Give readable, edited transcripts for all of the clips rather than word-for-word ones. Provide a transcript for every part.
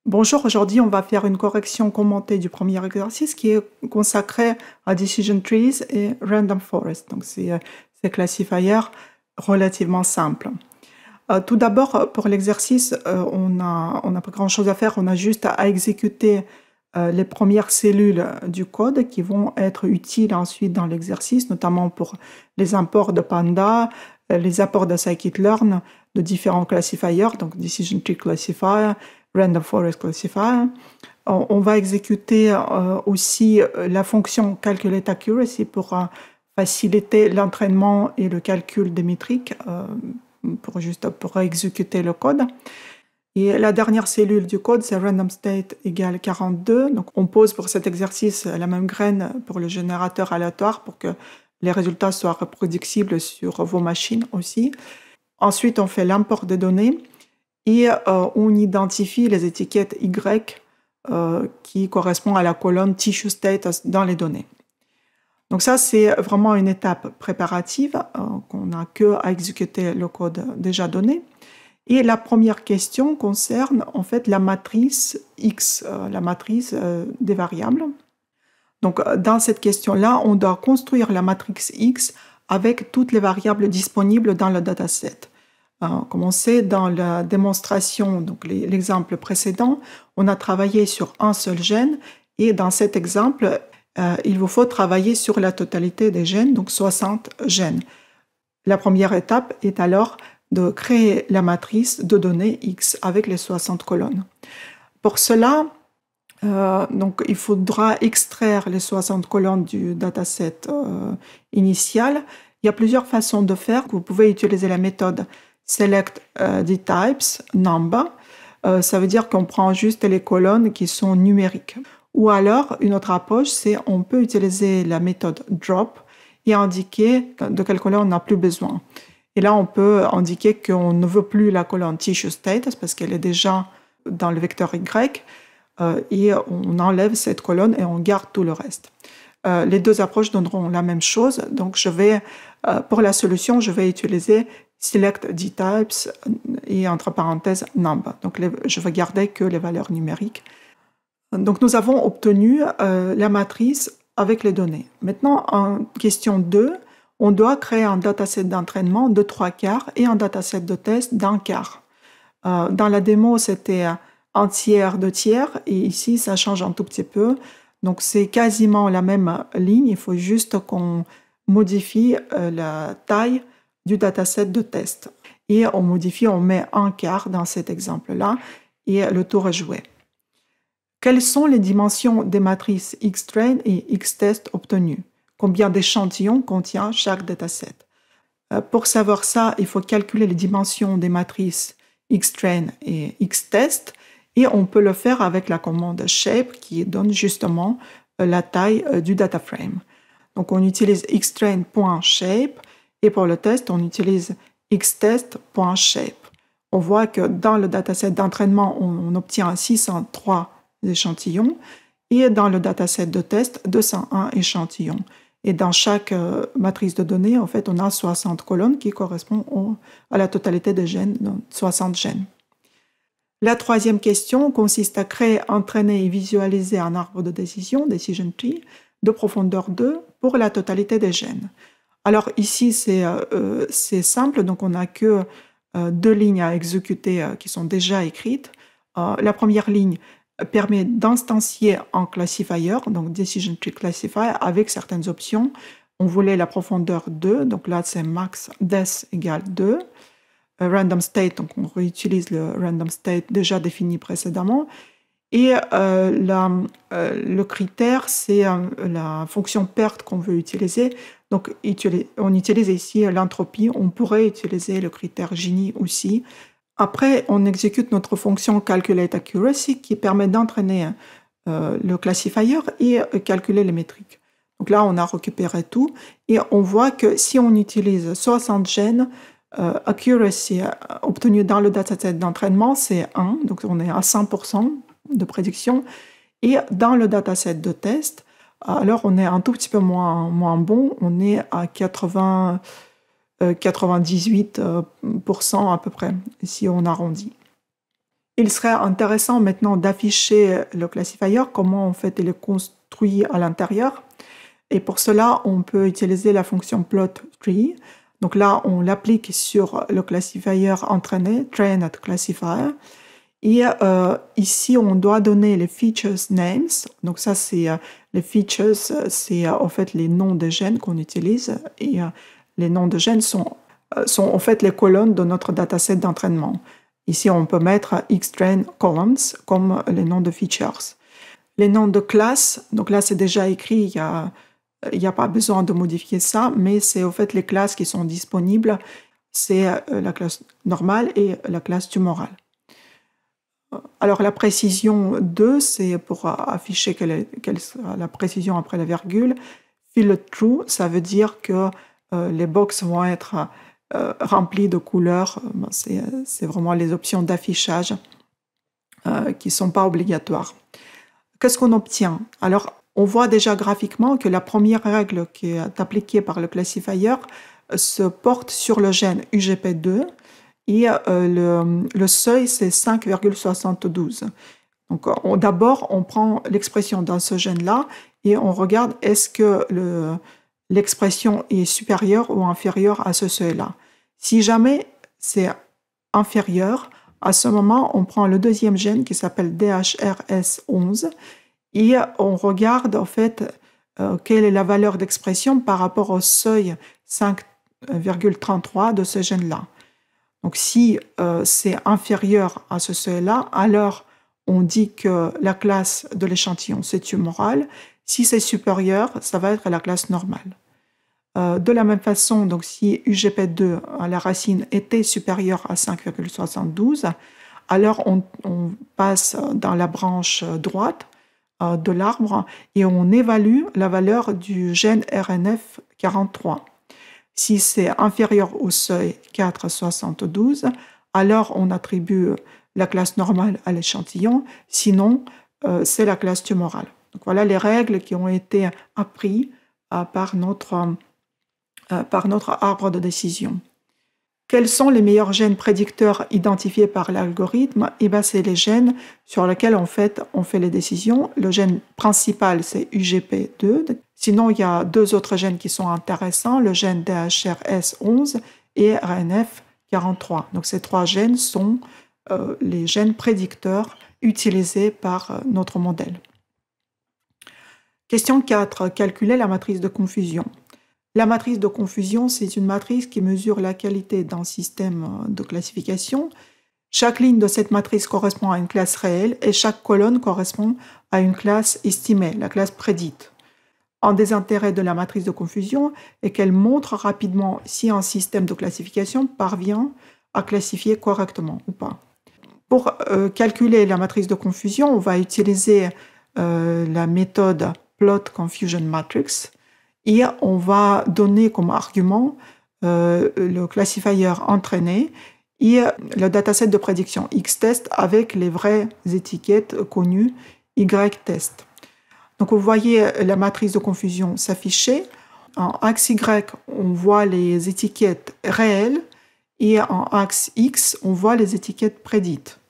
Bonjour, aujourd'hui on va faire une correction commentée du premier exercice qui est consacré à Decision Trees et Random Forest. Donc c'est classifiers relativement simples. Tout d'abord, pour l'exercice, on n'a pas grand-chose à faire, on a juste à exécuter les premières cellules du code qui vont être utiles ensuite dans l'exercice, notamment pour les imports de Panda, les apports de scikit-learn de différents classifiers, donc Decision Tree Classifier, Random Forest Classifier. On va exécuter aussi la fonction Calculate Accuracy pour faciliter l'entraînement et le calcul des métriques, pour exécuter le code. Et la dernière cellule du code, c'est random state égale 42. Donc on pose pour cet exercice la même graine pour le générateur aléatoire pour que les résultats soient reproductibles sur vos machines aussi. Ensuite, on fait l'import des données et on identifie les étiquettes Y qui correspondent à la colonne Tissue Status dans les données. Donc ça, c'est vraiment une étape préparative qu'on n'a que à exécuter le code déjà donné. Et la première question concerne en fait la matrice X, la matrice des variables. Donc dans cette question-là, on doit construire la matrice X avec toutes les variables disponibles dans le dataset. Comme on sait, dans la démonstration, donc l'exemple précédent, on a travaillé sur un seul gène et dans cet exemple, il vous faut travailler sur la totalité des gènes, donc 60 gènes. La première étape est alors de créer la matrice de données X avec les 60 colonnes. Pour cela, donc, il faudra extraire les 60 colonnes du dataset initial. Il y a plusieurs façons de faire. Vous pouvez utiliser la méthode Select dtypes number. Ça veut dire qu'on prend juste les colonnes qui sont numériques. Ou alors, une autre approche, c'est on peut utiliser la méthode drop et indiquer de quelle colonne on n'a plus besoin. Et là, on peut indiquer qu'on ne veut plus la colonne Tissue Status parce qu'elle est déjà dans le vecteur Y et on enlève cette colonne et on garde tout le reste. Les deux approches donneront la même chose. Donc, pour la solution, je vais utiliser Select dtypes et entre parenthèses number. Donc, je vais garder que les valeurs numériques. Donc, nous avons obtenu la matrice avec les données. Maintenant, en question 2, on doit créer un dataset d'entraînement de 3/4 et un dataset de test d'1/4. Dans la démo, c'était un tiers, 2 tiers, et ici, ça change un tout petit peu. Donc, c'est quasiment la même ligne. Il faut juste qu'on modifie la taille du dataset de test. Et on modifie, on met 1/4 dans cet exemple-là, et le tour est joué. Quelles sont les dimensions des matrices Xtrain et Xtest obtenues? Combien d'échantillons contient chaque dataset? Pour savoir ça, il faut calculer les dimensions des matrices Xtrain et Xtest, et on peut le faire avec la commande shape qui donne justement la taille du data frame. Donc on utilise xtrain.shape et pour le test, on utilise xtest.shape. On voit que dans le dataset d'entraînement, on obtient 603 échantillons et dans le dataset de test, 201 échantillons. Et dans chaque matrice de données, en fait, on a 60 colonnes qui correspondent à la totalité des gènes, donc 60 gènes. La troisième question consiste à créer, entraîner et visualiser un arbre de décision, Decision Tree, de profondeur 2 pour la totalité des gènes. Alors ici, c'est simple, donc on n'a que 2 lignes à exécuter qui sont déjà écrites. La première ligne permet d'instancier un classifier, donc Decision Tree Classifier, avec certaines options. On voulait la profondeur 2, donc là c'est max des égale 2. Random state, donc on réutilise le random state déjà défini précédemment. Et le critère, c'est la fonction perte qu'on veut utiliser. Donc on utilise ici l'entropie. On pourrait utiliser le critère Gini aussi. Après, on exécute notre fonction Calculate Accuracy qui permet d'entraîner le classifier et calculer les métriques. Donc là, on a récupéré tout et on voit que si on utilise 60 gènes, accuracy obtenue dans le dataset d'entraînement, c'est 1, donc on est à 100% de prédiction. Et dans le dataset de test, alors on est un tout petit peu moins bon, on est à 98% à peu près, si on arrondit. Il serait intéressant maintenant d'afficher le classifier, comment en fait il est construit à l'intérieur. Et pour cela, on peut utiliser la fonction plot tree. Donc là, on l'applique sur le classifier entraîné, trained classifier. Et ici, on doit donner les features names. Donc ça, c'est les features, c'est en fait les noms de gènes qu'on utilise. Et les noms de gènes sont en fait les colonnes de notre dataset d'entraînement. Ici, on peut mettre xtrain columns comme les noms de features. Les noms de classes, donc là, c'est déjà écrit, il n'y a pas besoin de modifier ça, mais c'est en fait les classes qui sont disponibles. C'est la classe normale et la classe tumorale. Alors la précision 2, c'est pour afficher quelle sera la précision après la virgule. Fill true, ça veut dire que les box vont être remplies de couleurs. C'est vraiment les options d'affichage qui ne sont pas obligatoires. Qu'est-ce qu'on obtient? Alors, on voit déjà graphiquement que la première règle qui est appliquée par le classifier se porte sur le gène UGP2 et le seuil, c'est 5,72. Donc, d'abord, on prend l'expression dans ce gène-là et on regarde est-ce que l'expression est supérieure ou inférieure à ce seuil-là. Si jamais c'est inférieur, à ce moment, on prend le deuxième gène qui s'appelle DHRS11 et on regarde en fait quelle est la valeur d'expression par rapport au seuil 5,33 de ce gène-là. Donc si c'est inférieur à ce seuil-là, alors on dit que la classe de l'échantillon c'est tumoral. Si c'est supérieur, ça va être la classe normale. De la même façon, donc si UGP2 à la racine était supérieur à 5,72, alors on passe dans la branche droite de l'arbre et on évalue la valeur du gène RNF43. Si c'est inférieur au seuil 4,72, alors on attribue la classe normale à l'échantillon, sinon c'est la classe tumorale. Donc voilà les règles qui ont été apprises par notre arbre de décision. Quels sont les meilleurs gènes prédicteurs identifiés par l'algorithme? C'est les gènes sur lesquels en fait, on fait les décisions. Le gène principal, c'est UGP2. Sinon, il y a deux autres gènes qui sont intéressants, le gène DHRS11 et RNF43. Donc ces trois gènes sont les gènes prédicteurs utilisés par notre modèle. Question 4. Calculer la matrice de confusion. La matrice de confusion, c'est une matrice qui mesure la qualité d'un système de classification. Chaque ligne de cette matrice correspond à une classe réelle et chaque colonne correspond à une classe estimée, la classe prédite. Un des intérêts de la matrice de confusion est qu'elle montre rapidement si un système de classification parvient à classifier correctement ou pas. Pour calculer la matrice de confusion, on va utiliser la méthode Plot Confusion Matrix. Et on va donner comme argument le classifier entraîné et le dataset de prédiction X-test avec les vraies étiquettes connues Y-test. Donc vous voyez la matrice de confusion s'afficher. En axe Y, on voit les étiquettes réelles et en axe X, on voit les étiquettes prédites.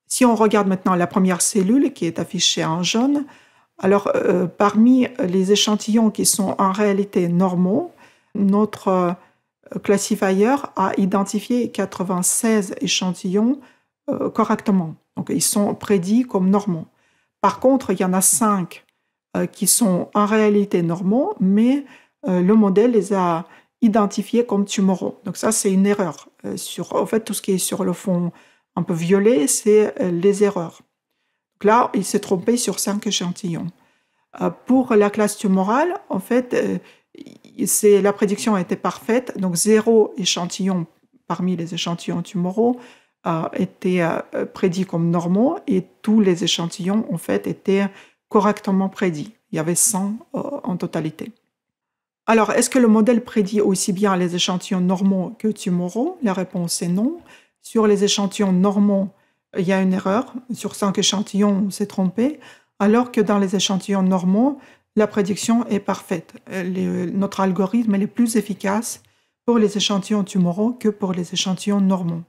Si on regarde maintenant la première cellule qui est affichée en jaune, alors, parmi les échantillons qui sont en réalité normaux, notre classifier a identifié 96 échantillons correctement. Donc, ils sont prédits comme normaux. Par contre, il y en a 5 qui sont en réalité normaux, mais le modèle les a identifiés comme tumoraux. Donc ça, c'est une erreur. En fait, tout ce qui est sur le fond un peu violet, c'est les erreurs. Donc là, il s'est trompé sur 5 échantillons. Pour la classe tumorale, en fait, la prédiction a été parfaite. Donc, 0 échantillon parmi les échantillons tumoraux étaient prédits comme normaux et tous les échantillons, en fait, étaient correctement prédits. Il y avait 100 en totalité. Alors, est-ce que le modèle prédit aussi bien les échantillons normaux que tumoraux? La réponse est non. Sur les échantillons normaux, il y a une erreur. Sur 5 échantillons, on s'est trompé. Alors que dans les échantillons normaux, la prédiction est parfaite. Notre algorithme est plus efficace pour les échantillons tumoraux que pour les échantillons normaux.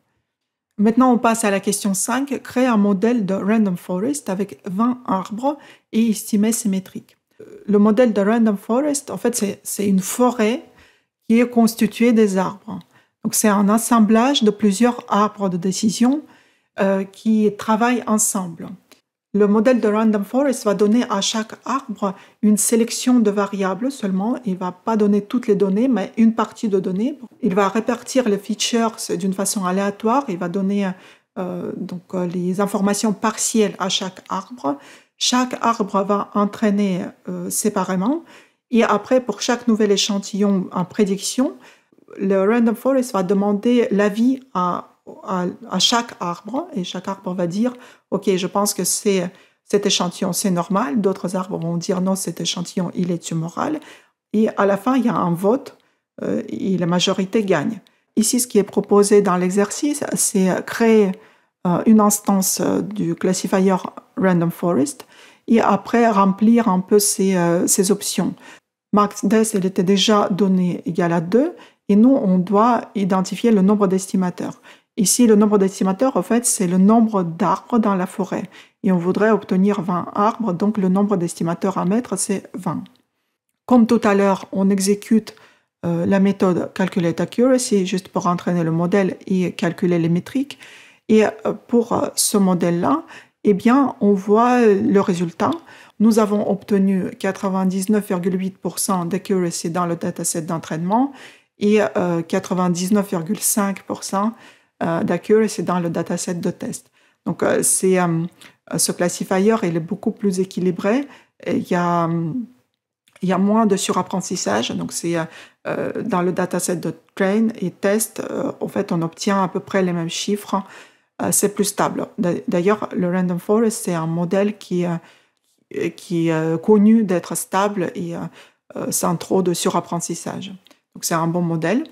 Maintenant, on passe à la question 5. Créer un modèle de Random Forest avec 20 arbres et estimer ses métriques. Le modèle de Random Forest, en fait, c'est une forêt qui est constituée des arbres. Donc, c'est un assemblage de plusieurs arbres de décision qui travaillent ensemble. Le modèle de Random Forest va donner à chaque arbre une sélection de variables seulement. Il ne va pas donner toutes les données, mais une partie de données. Il va répartir les features d'une façon aléatoire. Il va donner les informations partielles à chaque arbre. Chaque arbre va entraîner séparément. Et après, pour chaque nouvel échantillon en prédiction, le Random Forest va demander l'avis à chaque arbre, et chaque arbre va dire « Ok, je pense que cet échantillon, c'est normal ». D'autres arbres vont dire « Non, cet échantillon, il est tumoral ». Et à la fin, il y a un vote et la majorité gagne. Ici, ce qui est proposé dans l'exercice, c'est créer une instance du classifier Random Forest et après remplir un peu ces options. MarkDes, il était déjà donné égal à 2, et nous, on doit identifier le nombre d'estimateurs. Ici, le nombre d'estimateurs, en fait, c'est le nombre d'arbres dans la forêt. Et on voudrait obtenir 20 arbres, donc le nombre d'estimateurs à mettre, c'est 20. Comme tout à l'heure, on exécute la méthode Calculate Accuracy, juste pour entraîner le modèle et calculer les métriques. Et pour ce modèle-là, eh bien, on voit le résultat. Nous avons obtenu 99,8% d'accuracy dans le dataset d'entraînement et 99,5% d'accuracy dans le dataset de test. Donc, ce classifier, il est beaucoup plus équilibré. Il y a moins de surapprentissage. Donc, dans le dataset de train et test, en fait, on obtient à peu près les mêmes chiffres. C'est plus stable. D'ailleurs, le Random Forest, c'est un modèle qui est connu d'être stable et sans trop de surapprentissage. Donc, c'est un bon modèle.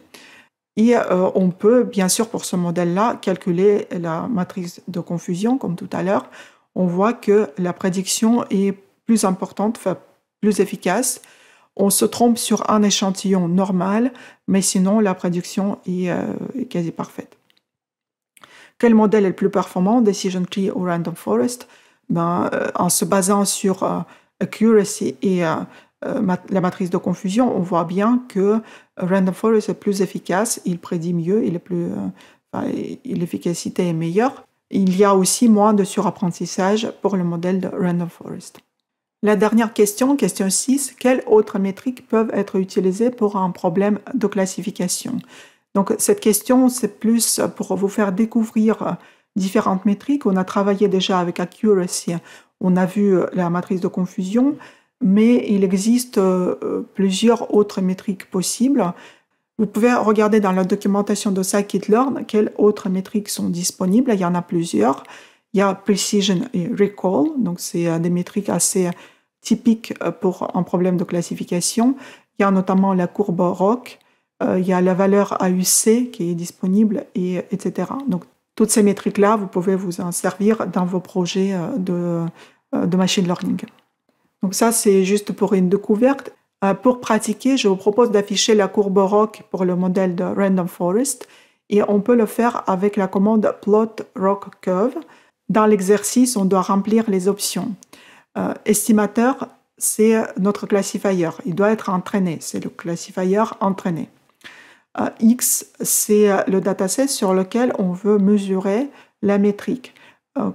Et on peut, bien sûr, pour ce modèle-là, calculer la matrice de confusion, comme tout à l'heure. On voit que la prédiction est plus importante, plus efficace. On se trompe sur un échantillon normal, mais sinon, la prédiction est quasi parfaite. Quel modèle est le plus performant, Decision Tree ou Random Forest? En se basant sur accuracy et la matrice de confusion, on voit bien que Random Forest est plus efficace, il prédit mieux, l'efficacité est meilleure. Il y a aussi moins de surapprentissage pour le modèle de Random Forest. La dernière question, question 6, quelles autres métriques peuvent être utilisées pour un problème de classification? Donc, cette question, c'est plus pour vous faire découvrir différentes métriques. On a travaillé déjà avec Accuracy, on a vu la matrice de confusion, mais il existe plusieurs autres métriques possibles. Vous pouvez regarder dans la documentation de Scikit-learn quelles autres métriques sont disponibles. Il y en a plusieurs. Il y a Precision et Recall, donc c'est des métriques assez typiques pour un problème de classification. Il y a notamment la courbe ROC. Il y a la valeur AUC qui est disponible, etc. Donc, toutes ces métriques-là, vous pouvez vous en servir dans vos projets de machine learning. Donc ça, c'est juste pour une découverte. Pour pratiquer, je vous propose d'afficher la courbe ROC pour le modèle de Random Forest et on peut le faire avec la commande Plot ROC Curve. Dans l'exercice, on doit remplir les options. Estimateur, c'est notre classifier. Il doit être entraîné. C'est le classifier entraîné. X, c'est le dataset sur lequel on veut mesurer la métrique.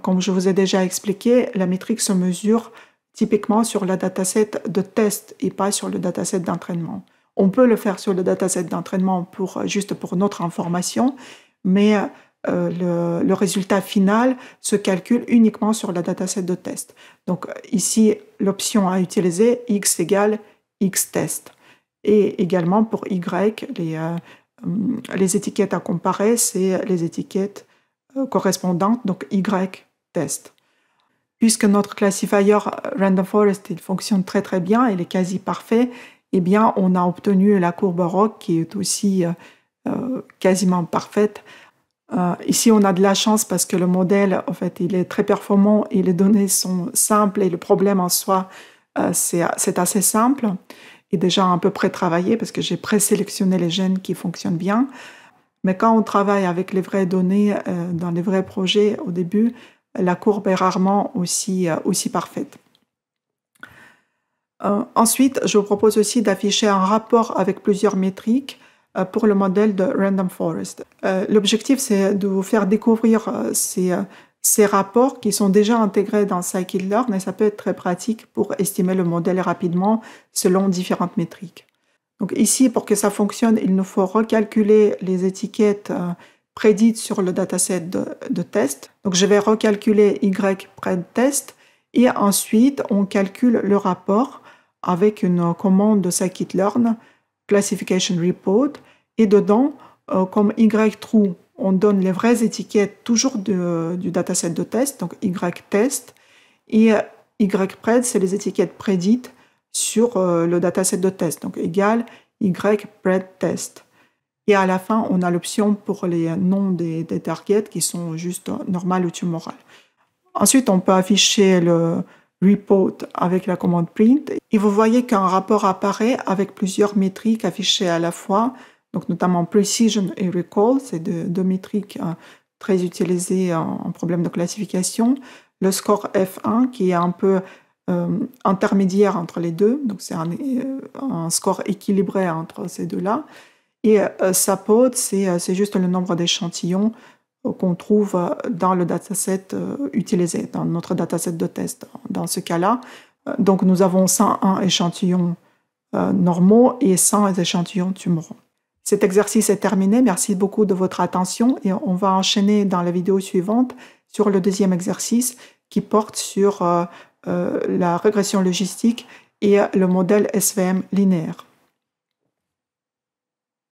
Comme je vous ai déjà expliqué, la métrique se mesure typiquement sur le dataset de test et pas sur le dataset d'entraînement. On peut le faire sur le dataset d'entraînement juste pour notre information, mais le résultat final se calcule uniquement sur le dataset de test. Donc ici, l'option à utiliser, X égale X test. Et également pour Y, les étiquettes à comparer, c'est les étiquettes correspondantes, donc Y test. Puisque notre classifier Random Forest il fonctionne très très bien, il est quasi parfait, eh bien on a obtenu la courbe ROC qui est aussi quasiment parfaite. Ici on a de la chance parce que le modèle en fait il est très performant et les données sont simples et le problème en soi c'est assez simple et déjà à peu près travaillé parce que j'ai présélectionné les gènes qui fonctionnent bien. Mais quand on travaille avec les vraies données dans les vrais projets au début, la courbe est rarement aussi parfaite. Ensuite, je vous propose aussi d'afficher un rapport avec plusieurs métriques pour le modèle de Random Forest. L'objectif, c'est de vous faire découvrir ces rapports qui sont déjà intégrés dans Scikit-learn et ça peut être très pratique pour estimer le modèle rapidement selon différentes métriques. Donc ici, pour que ça fonctionne, il nous faut recalculer les étiquettes prédites sur le dataset de test. Donc je vais recalculer Y_pred_test et ensuite on calcule le rapport avec une commande de Scikit-learn, classification report, et dedans, comme Y_true, on donne les vraies étiquettes toujours du dataset de test, donc Y_test, et Y_pred, c'est les étiquettes prédites sur le dataset de test, donc égal Y_pred_test. Et à la fin, on a l'option pour les noms des targets qui sont juste normal ou tumoral. Ensuite, on peut afficher le report avec la commande print. Et vous voyez qu'un rapport apparaît avec plusieurs métriques affichées à la fois, donc notamment precision et recall, c'est deux métriques très utilisées en problème de classification. Le score F1 qui est un peu intermédiaire entre les deux, donc c'est un score équilibré entre ces deux-là. Et SAPOD, c'est juste le nombre d'échantillons qu'on trouve dans le dataset utilisé, dans notre dataset de test. Dans ce cas-là, donc nous avons 101 échantillons normaux et 100 échantillons tumoraux. Cet exercice est terminé. Merci beaucoup de votre attention et on va enchaîner dans la vidéo suivante sur le deuxième exercice qui porte sur la régression logistique et le modèle SVM linéaire.